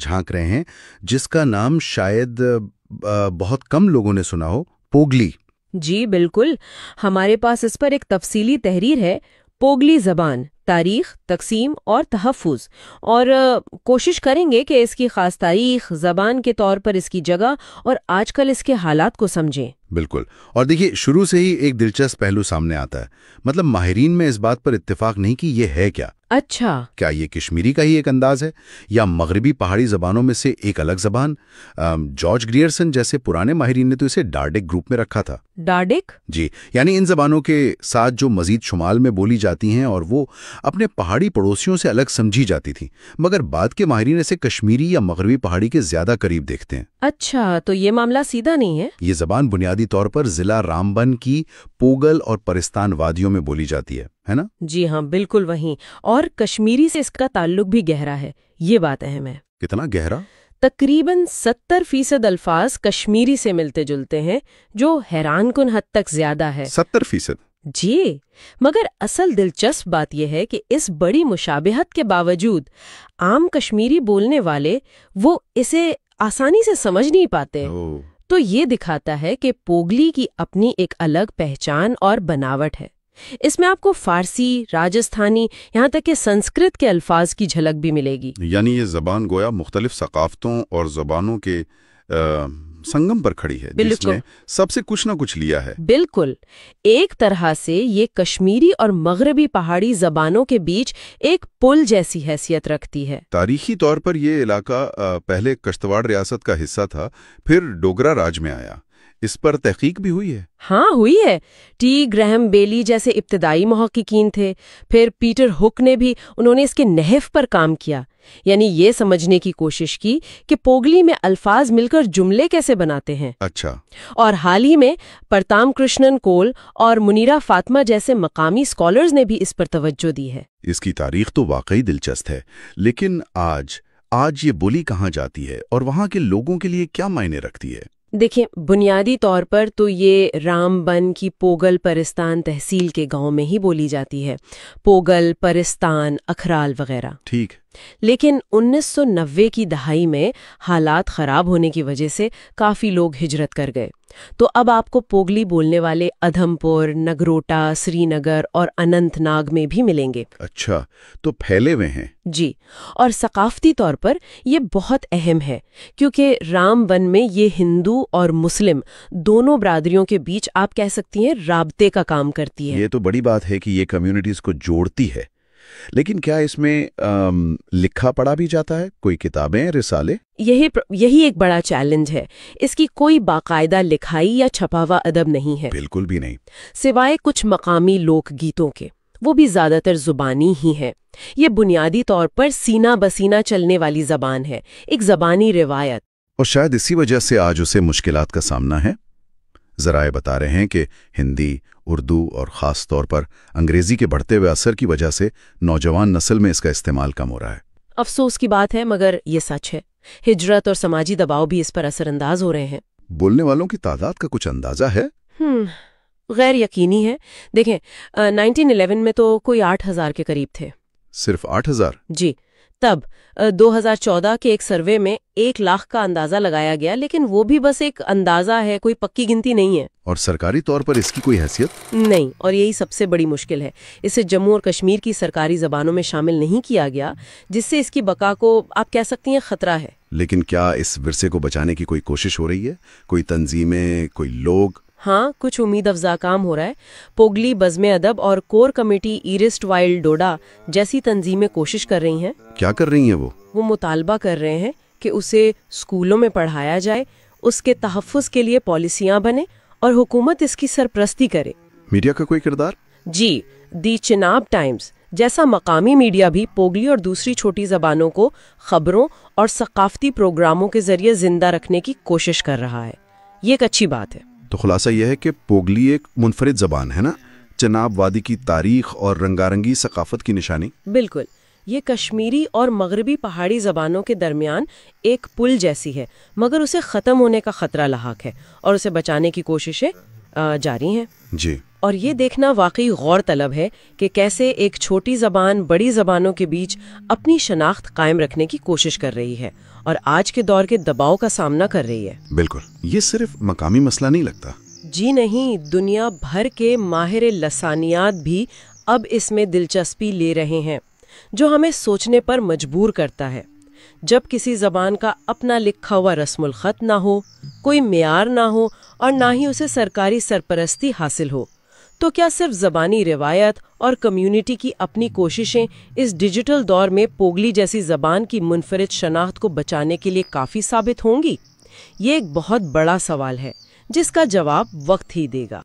झांक रहे हैं, जिसका नाम शायद बहुत कम लोगों ने सुना हो, पोगली। जी बिल्कुल, हमारे पास इस पर एक तफसीली तहरीर है, पोगली ज़बान, तारीख, तकसीम और तहफ़्फ़ुज़, और कोशिश करेंगे कि इसकी ख़ास तारीख, ज़बान के तौर पर इसकी जगह और आजकल इसके हालात को समझें। बिल्कुल। और देखिए, शुरू से ही एक दिलचस्प पहलू सामने आता है। मतलब माहिरीन में इस बात पर इत्तेफाक नहीं कि ये है क्या। अच्छा, क्या ये कश्मीरी का ही एक अंदाज है या मगरबी पहाड़ी ज़बानों में से एक अलग ज़बान? जॉर्ज ग्रियर्सन जैसे पुराने माहिरीन ने तो इसे डार्डिक ग्रुप में रखा था। डार्डिक? जी, यानी इन ज़बानों के साथ जो मजीद शुमाल में बोली जाती हैं और वो अपने पहाड़ी पड़ोसियों से अलग समझी जाती थी, मगर बाद के माहिरीन इसे कश्मीरी या मगरबी पहाड़ी के ज़्यादा करीब देखते हैं। अच्छा, तो ये मामला सीधा नहीं है। ये ज़बान बुनियादी तौर पर ज़िला रामबन की पोगल और परिस्तान वादियों में बोली जाती है ना? जी हाँ, बिल्कुल वहीं। और कश्मीरी से इसका ताल्लुक भी गहरा है, ये बात अहम है। कितना गहरा? तकरीबन 70% अल्फाज कश्मीरी से मिलते जुलते हैं, जो हैरानकुन हद तक ज्यादा है। 70%? जी, मगर असल दिलचस्प बात यह है कि इस बड़ी मुशाबिहत के बावजूद आम कश्मीरी बोलने वाले वो इसे आसानी से समझ नहीं पाते। तो ये दिखाता है कि पोगली की अपनी एक अलग पहचान और बनावट है। इसमें आपको फारसी, राजस्थानी, यहाँ तक कि संस्कृत के अल्फाज की झलक भी मिलेगी। यानी ये ज़बान गोया मुख्तलिफ सकाफ़तों और ज़बानों के संगम पर खड़ी है, जिसने सबसे कुछ ना कुछ लिया है। बिल्कुल, एक तरह से ये कश्मीरी और मगरबी पहाड़ी ज़बानों के बीच एक पुल जैसी हैसियत रखती है। तारीखी तौर पर ये इलाका पहले कश्तवाड़ रियासत का हिस्सा था, फिर डोगरा राज में आया। इस पर तहकीक भी हुई है? हाँ, हुई है। टी ग्रैहम बेली जैसे इब्तदाई मुहक्किकीन थे, फिर पीटर हुक ने भी उन्होंने इसके नहफ पर काम किया, यानी ये समझने की कोशिश की कि पोगली में अल्फाज मिलकर जुमले कैसे बनाते हैं। अच्छा। और हाल ही में परताम कृष्णन कोल और मुनीरा फातिमा जैसे मकामी स्कॉलर्स ने भी इस पर तवज्जो दी है। इसकी तारीख तो वाकई दिलचस्प है, लेकिन आज ये बोली कहाँ जाती है और वहाँ के लोगों के लिए क्या मायने रखती है? देखिए, बुनियादी तौर पर तो ये रामबन की पोगल परिस्तान तहसील के गांव में ही बोली जाती है। पोगल, परिस्तान, अखराल वगैरह। ठीक। लेकिन 1990 की दहाई में हालात खराब होने की वजह से काफी लोग हिजरत कर गए, तो अब आपको पोगली बोलने वाले अधमपुर, नगरोटा, श्रीनगर और अनंतनाग में भी मिलेंगे। अच्छा, तो फैले हुए हैं। जी, और सकाफती तौर पर ये बहुत अहम है, क्योंकि रामबन में ये हिंदू और मुस्लिम दोनों बरादरियों के बीच आप कह सकती हैं राब्ते का काम करती है। ये तो बड़ी बात है कि ये कम्युनिटीज को जोड़ती है। लेकिन क्या इसमें लिखा पढ़ा भी जाता है? कोई किताबें, रिसाले? यही एक बड़ा चैलेंज है। इसकी कोई बाकायदा लिखाई या छपा हुआ अदब नहीं है। बिल्कुल भी नहीं। सिवाय कुछ मकामी लोक गीतों के, वो भी ज्यादातर जुबानी ही है। ये बुनियादी तौर पर सीना बसीना चलने वाली जबान है, एक जबानी रिवायत। और शायद इसी वजह से आज उसे मुश्किलात का सामना है। ज़राए बता रहे हैं कि हिंदी, उर्दू और ख़ास तौर पर अंग्रेज़ी के बढ़ते हुए असर की वजह से नौजवान नस्ल में इसका इस्तेमाल कम हो रहा है। अफसोस की बात है, मगर ये सच है। हिजरत और समाजी दबाव भी इस पर असरअंदाज हो रहे हैं। बोलने वालों की तादाद का कुछ अंदाजा है? गैर यकीनी है। देखें, 1911 में तो कोई 8,000 के करीब थे। सिर्फ 8,000? जी। तब 2014 के एक सर्वे में 1 लाख का अंदाजा लगाया गया, लेकिन वो भी बस एक अंदाजा है, कोई पक्की गिनती नहीं है। और सरकारी तौर पर इसकी कोई हैसियत नहीं, और यही सबसे बड़ी मुश्किल है। इसे जम्मू और कश्मीर की सरकारी जबानों में शामिल नहीं किया गया, जिससे इसकी बका को आप कह सकती हैं खतरा है। लेकिन क्या इस विरसे को बचाने की कोई कोशिश हो रही है? कोई तंजीमें, कोई लोग? हाँ, कुछ उम्मीद अफजा काम हो रहा है। पोगली बज़्म अदब और कोर कमेटी ईरिस्ट वाइल्ड डोडा जैसी तंजीमें कोशिश कर रही हैं। क्या कर रही हैं वो मुतालबा कर रहे हैं कि उसे स्कूलों में पढ़ाया जाए, उसके तहफ़्फ़ुज़ के लिए पॉलिसियां बने और हुकूमत इसकी सरपरस्ती करे। मीडिया का कोई किरदार? जी, दी चिनाब टाइम्स जैसा मकामी मीडिया भी पोगली और दूसरी छोटी जबानों को खबरों और सकाफती प्रोग्रामों के जरिए जिंदा रखने की कोशिश कर रहा है। ये एक अच्छी बात है। तो खुलासा यह है कि पोगली एक मुनफरिद ज़बान है ना, चिनाब वादी की तारीख और रंगारंगी सकाफत की निशानी। बिल्कुल, ये कश्मीरी और मगरबी पहाड़ी ज़बानों के दरमियान एक पुल जैसी है, मगर उसे ख़त्म होने का ख़तरा लाहक है और उसे बचाने की कोशिशें जारी हैं। जी। और ये देखना वाकई गौर तलब है कि कैसे एक छोटी ज़बान बड़ी ज़बानों के बीच अपनी शनाख्त कायम रखने की कोशिश कर रही है اور آج کے دور کے دباؤ کا سامنا کر رہی ہے۔ بالکل، یہ صرف مقامی مسئلہ نہیں لگتا۔ جی نہیں، دنیا بھر کے ماہر لسانیات بھی اب اس میں دلچسپی لے رہے ہیں، جو ہمیں سوچنے پر مجبور کرتا ہے۔ جب کسی زبان کا اپنا لکھا ہوا رسم الخط نہ ہو، کوئی معیار نہ ہو اور نہ ہی اسے سرکاری سرپرستی حاصل ہو، تو کیا صرف زبانی روایت اور کمیونٹی کی اپنی کوششیں اس ڈیجیٹل دور میں پوگلی جیسی زبان کی منفرد شناخت کو بچانے کے لیے کافی ثابت ہوں گی؟ یہ ایک بہت بڑا سوال ہے جس کا جواب وقت ہی دے گا۔